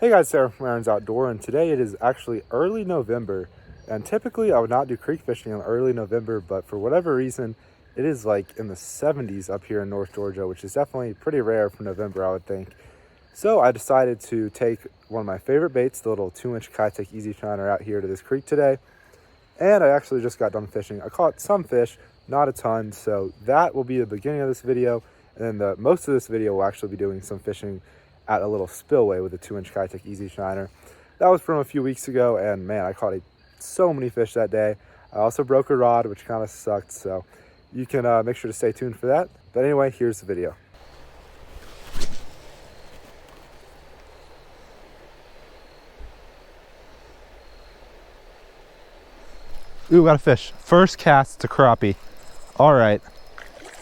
Hey guys, Sarah from Aaron's Outdoor, and today it is actually early November. And typically I would not do creek fishing in early November, but for whatever reason, it is like in the 70s up here in North Georgia, which is definitely pretty rare for November, I would think. So I decided to take one of my favorite baits, the little 2-inch Keitech Easy Shiner, out here to this creek today. And I actually just got done fishing. I caught some fish, not a ton, so that will be the beginning of this video. And then most of this video will actually be doing some fishing at a little spillway with a 2-inch Keitech Easy Shiner. That was from a few weeks ago, and man, I caught so many fish that day. I also broke a rod, which kind of sucked, so you can make sure to stay tuned for that. But anyway, here's the video. Ooh, got a fish. First cast to crappie. All right.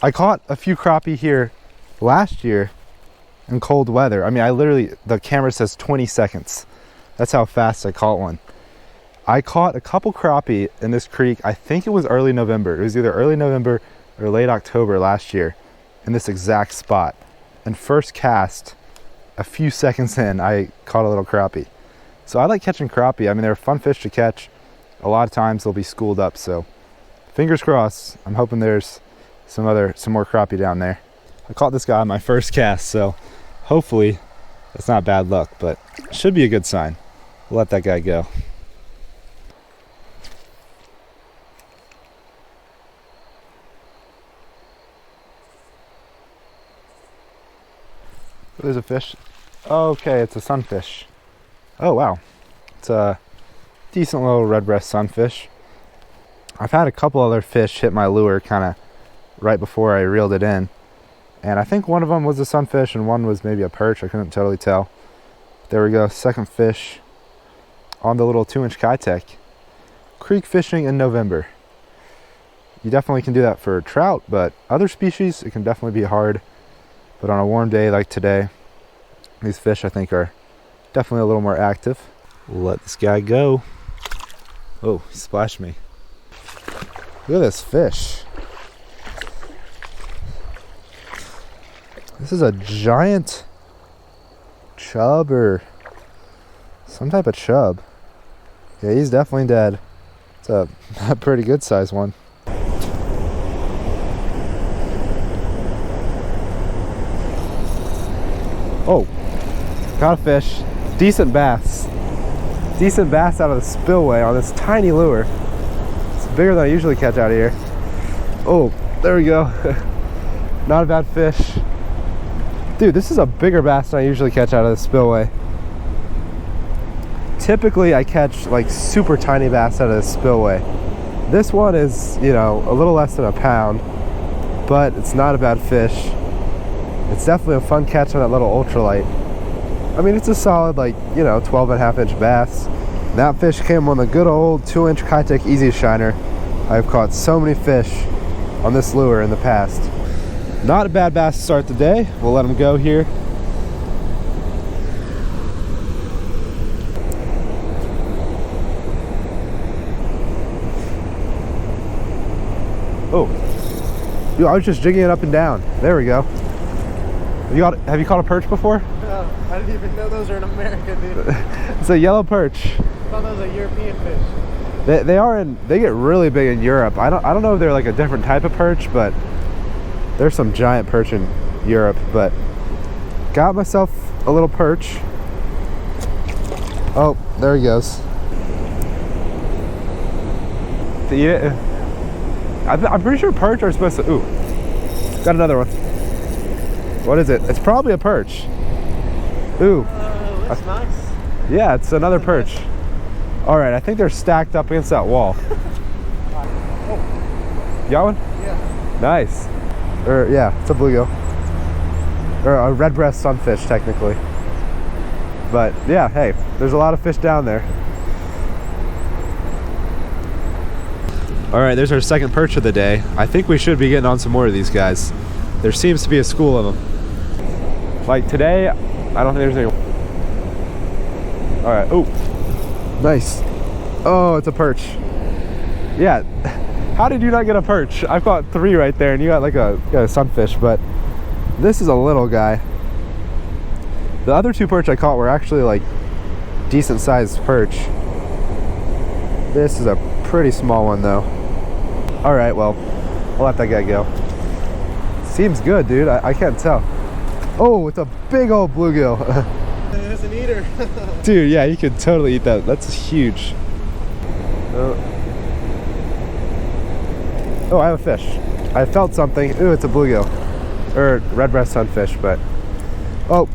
I caught a few crappie here last year in cold weather. I mean, the camera says 20 seconds. That's how fast I caught one. I caught a couple crappie in this creek. I think it was early November. It was either early November or late October last year in this exact spot. And first cast, a few seconds in, I caught a little crappie. So I like catching crappie. I mean, they're a fun fish to catch. A lot of times they'll be schooled up, so fingers crossed. I'm hoping there's some more crappie down there. I caught this guy on my first cast, so hopefully that's not bad luck, but it should be a good sign. We'll let that guy go. There's a fish. Okay, it's a sunfish. Oh wow, it's a decent little red breast sunfish. I've had a couple other fish hit my lure kind of right before I reeled it in, and I think one of them was a sunfish and one was maybe a perch. I couldn't totally tell. There we go, second fish on the little 2-inch Keitech. Creek fishing in November. You definitely can do that for trout, but other species it can definitely be hard. But on a warm day like today, these fish I think are definitely a little more active. We'll let this guy go. Oh, he splashed me. Look at this fish. This is a giant chub or some type of chub. Yeah, he's definitely dead. It's a pretty good sized one. Oh, got a fish. Decent bass. Decent bass out of the spillway on this tiny lure. It's bigger than I usually catch out of here. Oh, there we go. Not a bad fish. Dude, this is a bigger bass than I usually catch out of the spillway. Typically I catch like super tiny bass out of the spillway. This one is, you know, a little less than a pound, but it's not a bad fish. It's definitely a fun catch on that little ultralight. I mean, it's a solid, like, you know, 12.5-inch bass. That fish came on the good old 2-inch Keitech Easy Shiner. I've caught so many fish on this lure in the past. Not a bad bass to start the day. We'll let him go here. Oh, dude, I was just jigging it up and down. There we go. Have you caught a perch before? No, I didn't even know those are in America, dude. It's a yellow perch. I thought that was a European fish. They get really big in Europe. I don't know if they're like a different type of perch, but there's some giant perch in Europe. But got myself a little perch. Oh, there he goes. Yeah, I'm pretty sure perch are supposed to. Ooh, got another one. What is it? It's probably a perch. Ooh. That's nice. Yeah, it's another perch. All right, I think they're stacked up against that wall. Oh. You got one? Yeah. Nice. Or yeah, it's a bluegill. Or a red breast sunfish, technically. But yeah, hey, there's a lot of fish down there. All right, there's our second perch of the day. I think we should be getting on some more of these guys. There seems to be a school of them. Like today, I don't think there's any. All right, oh, nice. Oh, it's a perch. Yeah, how did you not get a perch? I've caught 3 right there, and you got like a sunfish, but this is a little guy. The other 2 perch I caught were actually like decent sized perch. This is a pretty small one though. All right, well, we'll let that guy go. Seems good, dude. I can't tell. Oh, it's a big old bluegill. It's an eater. Dude, yeah, you could totally eat that. That's huge. Oh, I have a fish. I felt something. Ooh, it's a bluegill. Or red breast sunfish, but... Oh.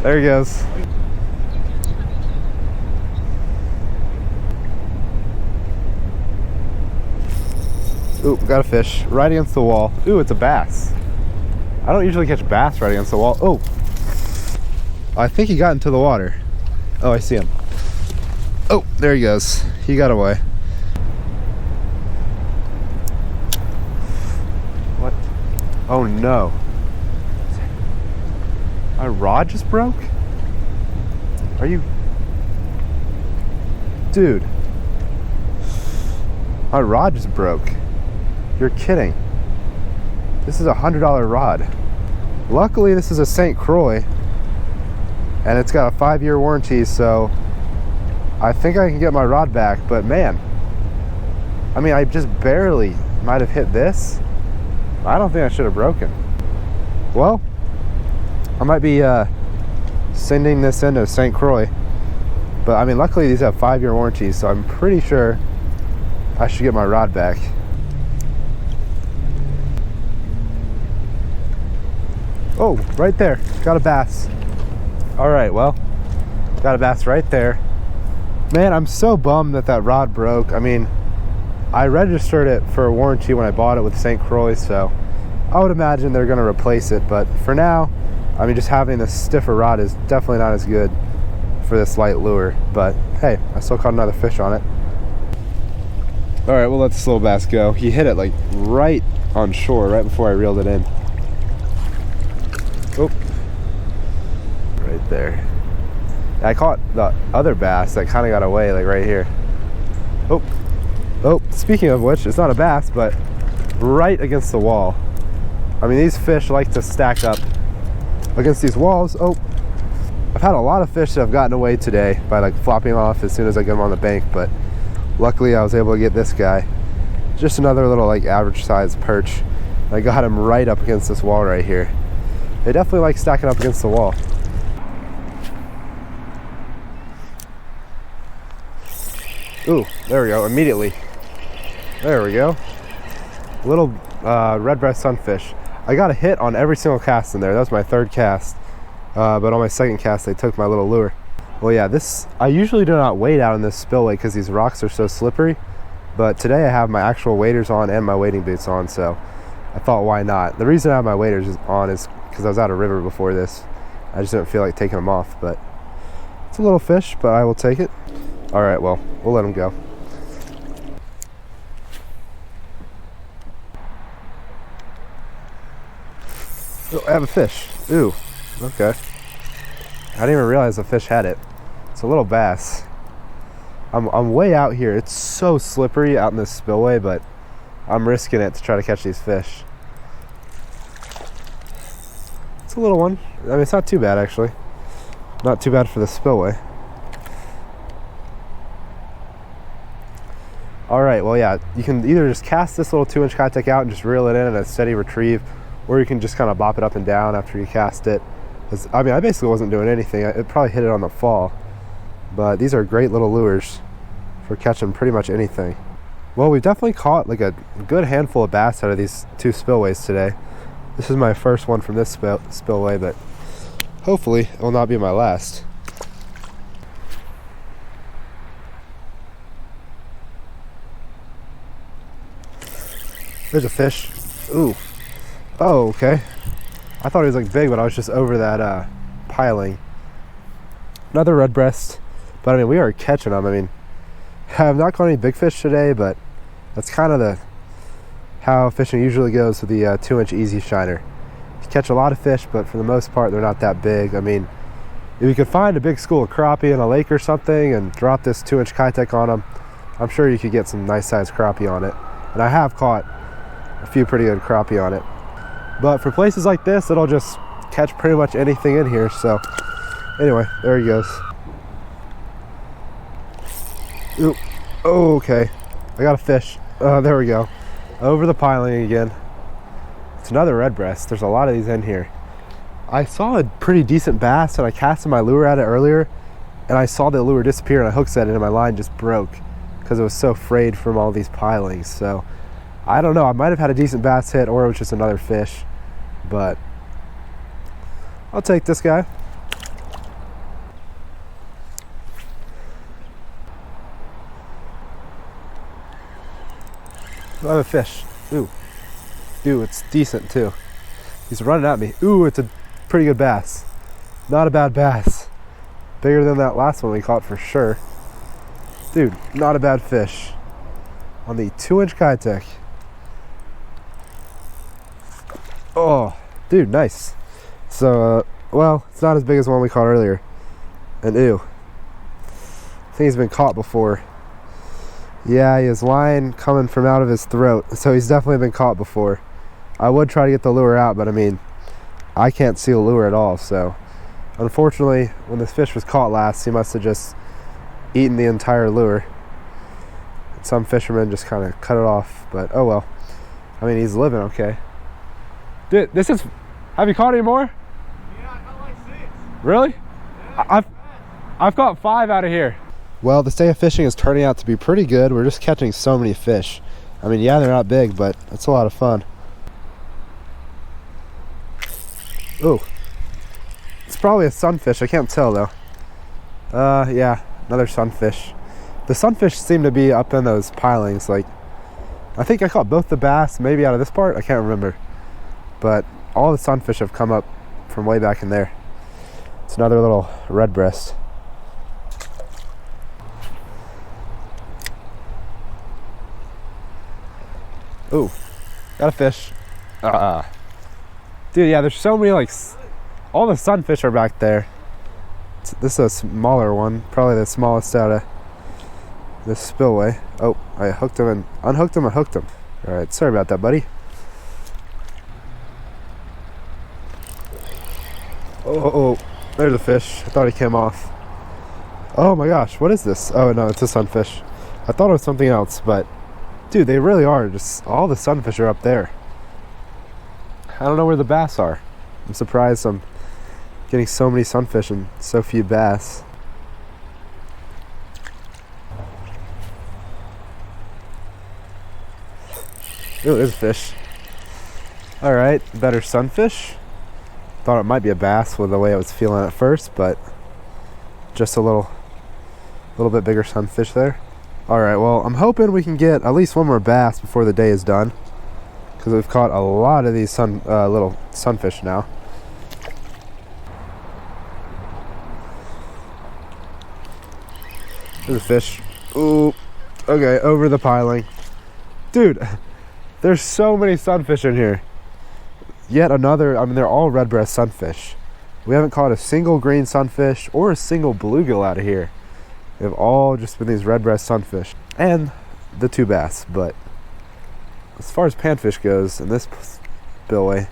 There he goes. Ooh, got a fish right against the wall. Ooh, it's a bass. I don't usually catch bass right against the wall. Oh, I think he got into the water. Oh, I see him. Oh, there he goes. He got away. What? Oh no. My rod just broke? Are you... Dude. My rod just broke. You're kidding. This is a $100 rod. Luckily, this is a St. Croix, and it's got a 5-year warranty, so I think I can get my rod back, but man, I mean, I just barely might have hit this. I don't think I should have broken. Well, I might be sending this into St. Croix, but I mean, luckily these have 5-year warranties, so I'm pretty sure I should get my rod back. Oh, right there, got a bass. All right, well, got a bass right there. Man, I'm so bummed that that rod broke. I mean, I registered it for a warranty when I bought it with St. Croix, so I would imagine they're gonna replace it. But for now, I mean, just having a stiffer rod is definitely not as good for this light lure. But hey, I still caught another fish on it. All right, we'll let this little bass go. He hit it like right on shore, right before I reeled it in. Oh, right there. I caught the other bass that kind of got away, like right here. Oh, oh, speaking of which, it's not a bass, but right against the wall. I mean, these fish like to stack up against these walls. Oh, I've had a lot of fish that have gotten away today by like flopping off as soon as I get them on the bank, but luckily I was able to get this guy. Just another little like average size perch. I got him right up against this wall right here. They definitely like stacking up against the wall. Ooh, there we go, immediately. There we go. Little red breast sunfish. I got a hit on every single cast in there. That was my 3rd cast. But on my 2nd cast, they took my little lure. Well, yeah, I usually do not wade out in this spillway because these rocks are so slippery. But today I have my actual waders on and my wading boots on, so I thought, why not? The reason I have my waders on is because I was out of river before this. I just didn't feel like taking them off, but it's a little fish, but I will take it. All right, well, we'll let him go. Oh, I have a fish. Ooh, okay. I didn't even realize the fish had it. It's a little bass. I'm way out here. It's so slippery out in this spillway, but I'm risking it to try to catch these fish. It's a little one. I mean, it's not too bad, actually. Not too bad for the spillway. All right, well, yeah, you can either just cast this little 2-inch Keitech out and just reel it in at a steady retrieve, or you can just kind of bop it up and down after you cast it. I mean, I basically wasn't doing anything. It probably hit it on the fall, but these are great little lures for catching pretty much anything. Well, we've definitely caught like a good handful of bass out of these 2 spillways today. This is my first one from this spillway, but hopefully it will not be my last. There's a fish. Ooh. Oh, okay. I thought he was like big, but I was just over that piling. Another red breast. But I mean, we are catching them. I mean, I've not caught any big fish today, but that's kind of how fishing usually goes with the 2-inch Easy Shiner. You catch a lot of fish, but for the most part, they're not that big. I mean, if you could find a big school of crappie in a lake or something and drop this 2-inch Keitech on them, I'm sure you could get some nice sized crappie on it. And I have caught a few pretty good crappie on it. But for places like this, it'll just catch pretty much anything in here. So Anyway, there he goes. Ooh. Oh, okay. I got a fish. There we go. Over the piling again. It's another red breast. There's a lot of these in here. I saw a pretty decent bass and I casted my lure at it earlier and I saw the lure disappear and I hook set it and my line just broke because it was so frayed from all these pilings. So I don't know, I might have had a decent bass hit or it was just another fish, but I'll take this guy. I have a fish. Ooh, it's decent too. He's running at me. Ooh, it's a pretty good bass. Not a bad bass. Bigger than that last one we caught for sure. Dude, not a bad fish. On the 2-inch Keitech. Oh, dude, nice. So, well, it's not as big as the one we caught earlier. And ew. I think he's been caught before. Yeah, he has line coming from out of his throat, so he's definitely been caught before. I would try to get the lure out, but I mean, I can't see a lure at all, so unfortunately, when this fish was caught last, he must have just eaten the entire lure. Some fishermen just kind of cut it off, but oh well. I mean, he's living okay. Dude, this is... Have you caught any more? Yeah, I caught like 6. Really? Yeah, I've caught 5 out of here. Well, this day of fishing is turning out to be pretty good. We're just catching so many fish. I mean, yeah, they're not big, but it's a lot of fun. Ooh. It's probably a sunfish. I can't tell, though. Yeah, another sunfish. The sunfish seem to be up in those pilings. Like, I think I caught both the bass, maybe out of this part. I can't remember. But all the sunfish have come up from way back in there. It's another little red breast. Ooh, got a fish. Dude, yeah, there's so many, like, all the sunfish are back there. This is a smaller one, probably the smallest out of this spillway. Oh, I hooked him and unhooked him and hooked him. All right, sorry about that, buddy. Oh, there's a fish. I thought he came off. Oh my gosh, what is this? Oh no, it's a sunfish. I thought it was something else, but dude, they really are. Just all the sunfish are up there. I don't know where the bass are. I'm surprised I'm getting so many sunfish and so few bass. Ooh, there's a fish. All right, better sunfish. Thought it might be a bass with the way I was feeling at first, but just a little bit bigger sunfish there. All right, well, I'm hoping we can get at least one more bass before the day is done, because we've caught a lot of these little sunfish now. There's a fish. Ooh, okay, over the piling. Dude, there's so many sunfish in here. Yet another, I mean, they're all red breast sunfish. We haven't caught a single green sunfish or a single bluegill out of here. They've all just been these red breast sunfish and the 2 bass. But as far as panfish goes in this spillway,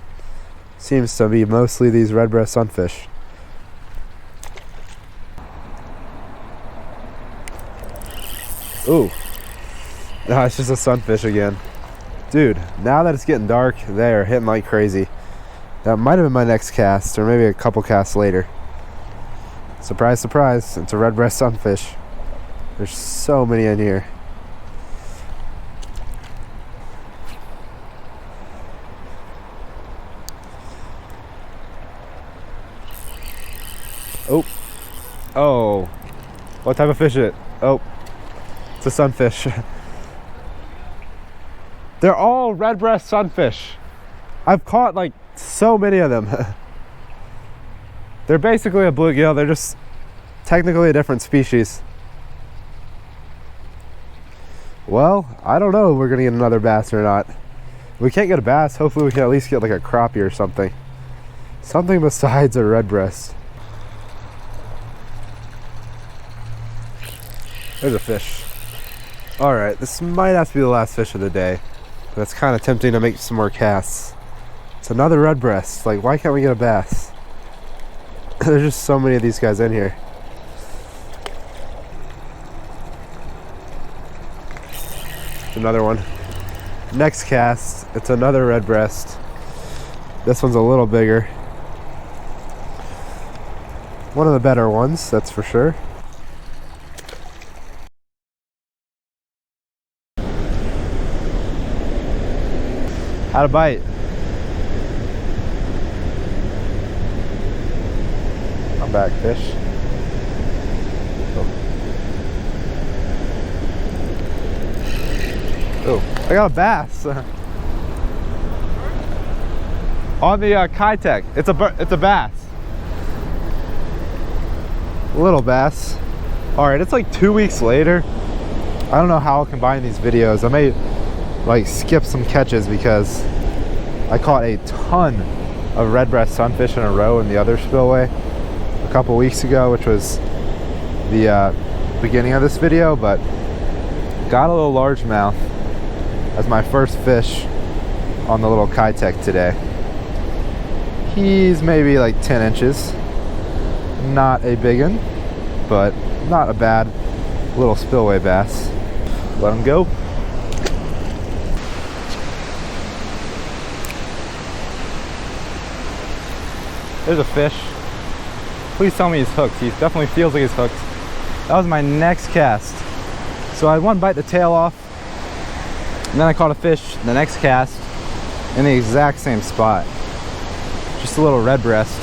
seems to be mostly these red breast sunfish. Ooh, no, it's just a sunfish again. Dude, now that it's getting dark, they're hitting like crazy. That might have been my next cast, or maybe a couple casts later. Surprise, surprise, it's a red breast sunfish. There's so many in here. Oh, what type of fish is it? Oh, it's a sunfish. They're all red breast sunfish. I've caught like so many of them. They're basically a bluegill. They're just technically a different species. Well, I don't know if we're gonna get another bass or not. If we can't get a bass, hopefully we can at least get like a crappie or something. Something besides a red breast. There's a fish. All right, this might have to be the last fish of the day. But it's kind of tempting to make some more casts. It's another red breast. Like, why can't we get a bass? There's just so many of these guys in here. Another one. Next cast, it's another red breast. This one's a little bigger. One of the better ones, that's for sure. How'd it bite? Come back, fish. Oh, I got a bass. On the Keitech, it's a bass. Little bass. All right, it's like 2 weeks later. I don't know how I'll combine these videos. I may like skip some catches because I caught a ton of red breast sunfish in a row in the other spillway a couple weeks ago, which was the beginning of this video, but got a little largemouth as my first fish on the little Keitech today. He's maybe like 10 inches. Not a big one, but not a bad little spillway bass. Let him go. There's a fish. Please tell me he's hooked. He definitely feels like he's hooked. That was my next cast. So I had one bite the tail off, and then I caught a fish the next cast in the exact same spot. Just a little red breast.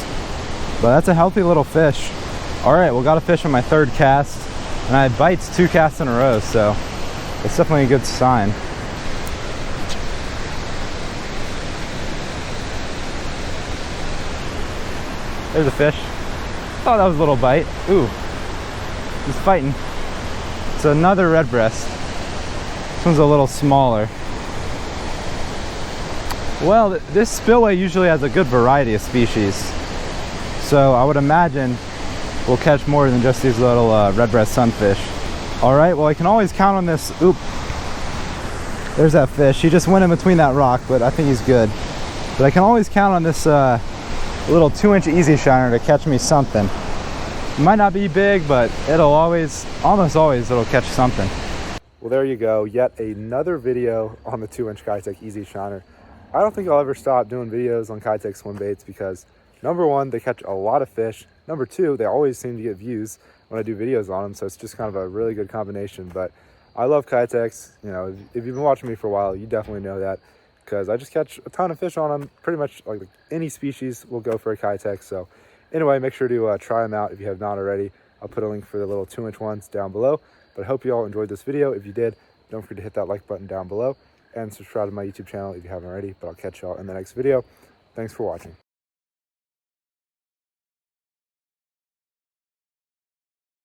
But that's a healthy little fish. All right, well, got a fish on my third cast, and I had bites 2 casts in a row, so it's definitely a good sign. There's a fish. Oh, that was a little bite. Ooh, he's fighting. It's another red breast. This one's a little smaller. Well, this spillway usually has a good variety of species, so I would imagine we'll catch more than just these little red breast sunfish. All right, well, I can always count on this. Oop, there's that fish. He just went in between that rock, but I think he's good. But I can always count on this little 2-inch Easy Shiner to catch me something. It might not be big, but it'll always, almost always, it'll catch something. Well, there you go. Yet another video on the 2-inch Keitech Easy Shiner. I don't think I'll ever stop doing videos on Keitech swim baits because number one, they catch a lot of fish. Number two, they always seem to get views when I do videos on them. So it's just kind of a really good combination. But I love Keitechs. You know, if you've been watching me for a while, you definitely know that because I just catch a ton of fish on them. Pretty much like any species will go for a Keitech. So anyway, make sure to try them out if you have not already. I'll put a link for the little 2-inch ones down below. But I hope you all enjoyed this video. If you did, don't forget to hit that like button down below and subscribe to my YouTube channel if you haven't already. But I'll catch y'all in the next video. Thanks for watching.